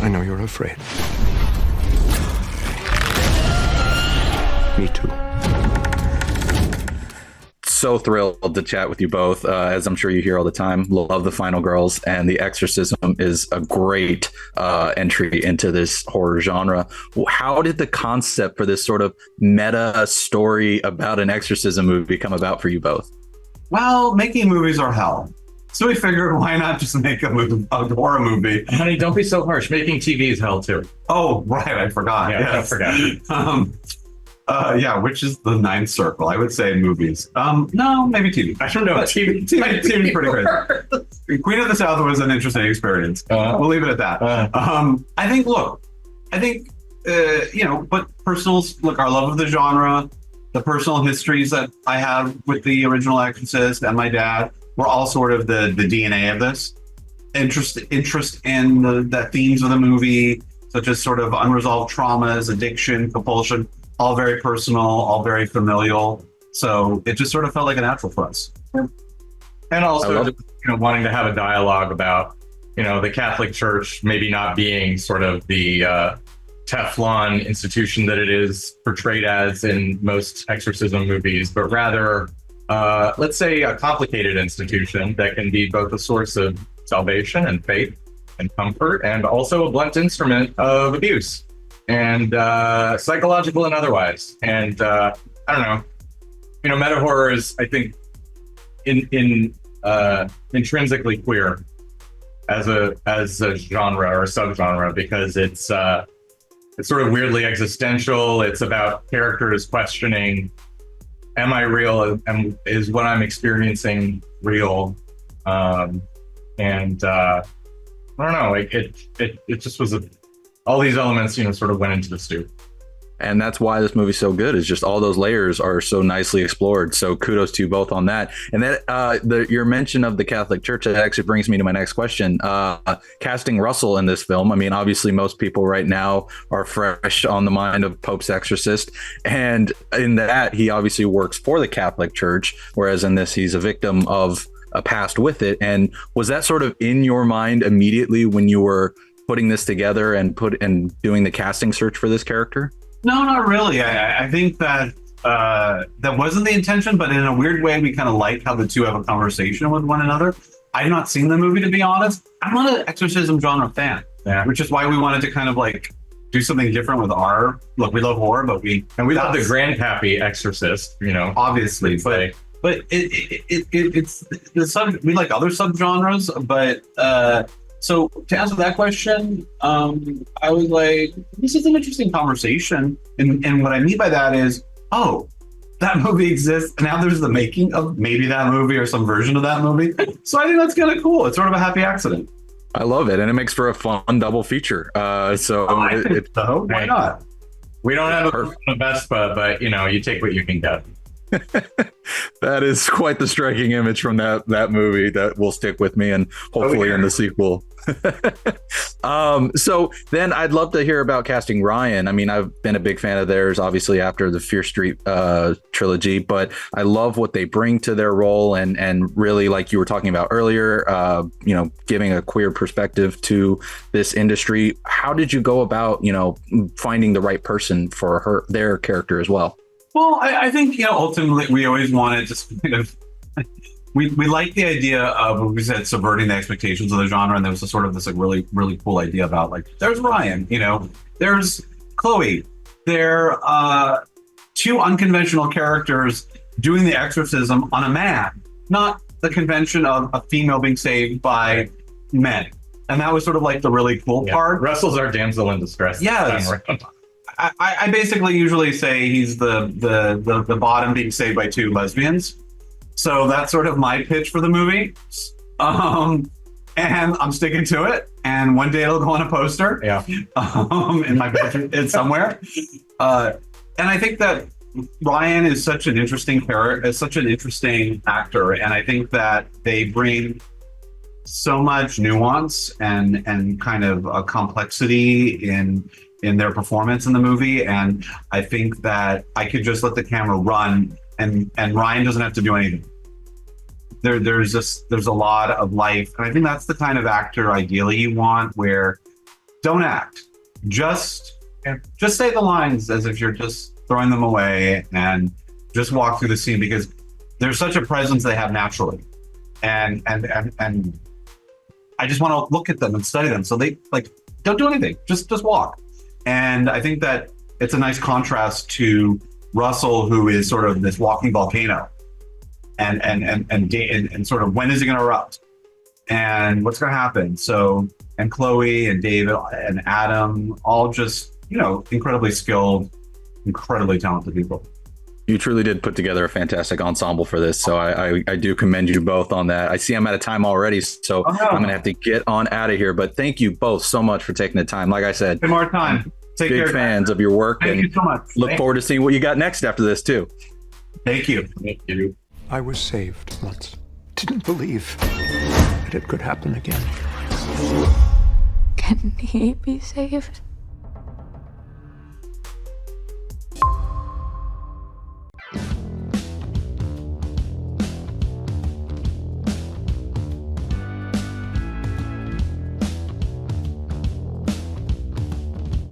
I know you're afraid. Me too. So thrilled to chat with you both. As I'm sure you hear all the time, love The Final Girls, and The Exorcism is a great entry into this horror genre. How did the concept for this sort of meta story about an exorcism movie come about for you both? Well, making movies are hell. So we figured, why not just make a horror movie? Honey, don't be so harsh. Making TV is hell too. Oh, right, I forgot. Yeah, yes. I forgot. Yeah, which is the ninth circle? I would say movies. No, maybe TV. I don't know. TV TV's pretty great. Queen of the South was an interesting experience. We'll leave it at that. I think, but look, our love of the genre, the personal histories that I have with the original Exorcist and my dad were all sort of the DNA of this. Interest in the themes of the movie, such as sort of unresolved traumas, addiction, compulsion, all very personal, all very familial. So it just sort of felt like a natural for us. And also, wanting to have a dialogue about, the Catholic Church maybe not being sort of the Teflon institution that it is portrayed as in most exorcism movies, but rather, let's say, a complicated institution that can be both a source of salvation and faith and comfort, and also a blunt instrument of abuse and psychological and otherwise. And I don't know, meta horror is, I think, intrinsically queer as a genre or subgenre, because it's sort of weirdly existential. It's about characters questioning, am I real? Is what I'm experiencing real? And I don't know, it just was all these elements, sort of went into the stew. And that's why this movie's so good, is just all those layers are so nicely explored. So kudos to you both on that. And that your mention of the Catholic Church, that actually brings me to my next question. Casting Russell in this film, I mean, obviously most people right now are fresh on the mind of Pope's Exorcist. And in that, he obviously works for the Catholic Church, whereas in this, he's a victim of a past with it. And was that sort of in your mind immediately when you were putting this together and doing the casting search for this character? No, not really. I think that that wasn't the intention, but in a weird way, we kind of like how the two have a conversation with one another. I've not seen the movie, to be honest. I'm not an exorcism genre fan, which is why we wanted to kind of do something different with our look. We love horror, but we love the grandpappy Exorcist, obviously, but it's the we like other subgenres, but. So to answer that question, I was like, this is an interesting conversation. And what I mean by that is, that movie exists. And now there's the making of maybe that movie or some version of that movie. So I think that's kind of cool. It's sort of a happy accident. I love it. And it makes for a fun double feature. I think so. Why not? We don't have a Vespa, but you take what you can get. That is quite the striking image from that movie that will stick with me, and hopefully in the sequel. So then I'd love to hear about casting Ryan. I mean, I've been a big fan of theirs, obviously, after the Fear Street trilogy, but I love what they bring to their role, and really, like you were talking about earlier, giving a queer perspective to this industry. How did you go about, finding the right person for their character as well? Well, I think, ultimately we always wanted to kind of, we like the idea of, what we said, subverting the expectations of the genre. And there was a sort of this really, really cool idea about there's Ryan, there's Chloe. They're two unconventional characters doing the exorcism on a man, not the convention of a female being saved by men. And that was sort of the really cool part. Russell's our damsel in distress. Yes. I basically usually say he's the bottom being saved by two lesbians. So that's sort of my pitch for the movie. And I'm sticking to it. And one day it'll go on a poster. Yeah. In my bedroom, it's somewhere. And I think that Ryan is such an interesting character, such an interesting actor. And I think that they bring so much nuance and kind of a complexity in their performance in the movie. And I think that I could just let the camera run and Ryan doesn't have to do anything. There's a lot of life. And I think that's the kind of actor ideally you want, where don't act. Just say the lines as if you're just throwing them away, and just walk through the scene, because there's such a presence they have naturally. And I just want to look at them and study them. So they like, don't do anything, just walk. And I think that it's a nice contrast to Russell, who is sort of this walking volcano, and sort of, when is it going to erupt, and what's going to happen? So, and Chloe and David and Adam, all just, incredibly skilled, incredibly talented people. You truly did put together a fantastic ensemble for this. So I do commend you both on that. I see I'm out of time already, so I'm going to have to get on out of here. But thank you both so much for taking the time. Like I said, good more time. Take big care, fans of your work. Thank you so much. Look forward to seeing what you got next after this too. Thank you. Thank you. I was saved once. Didn't believe that it could happen again. Can he be saved?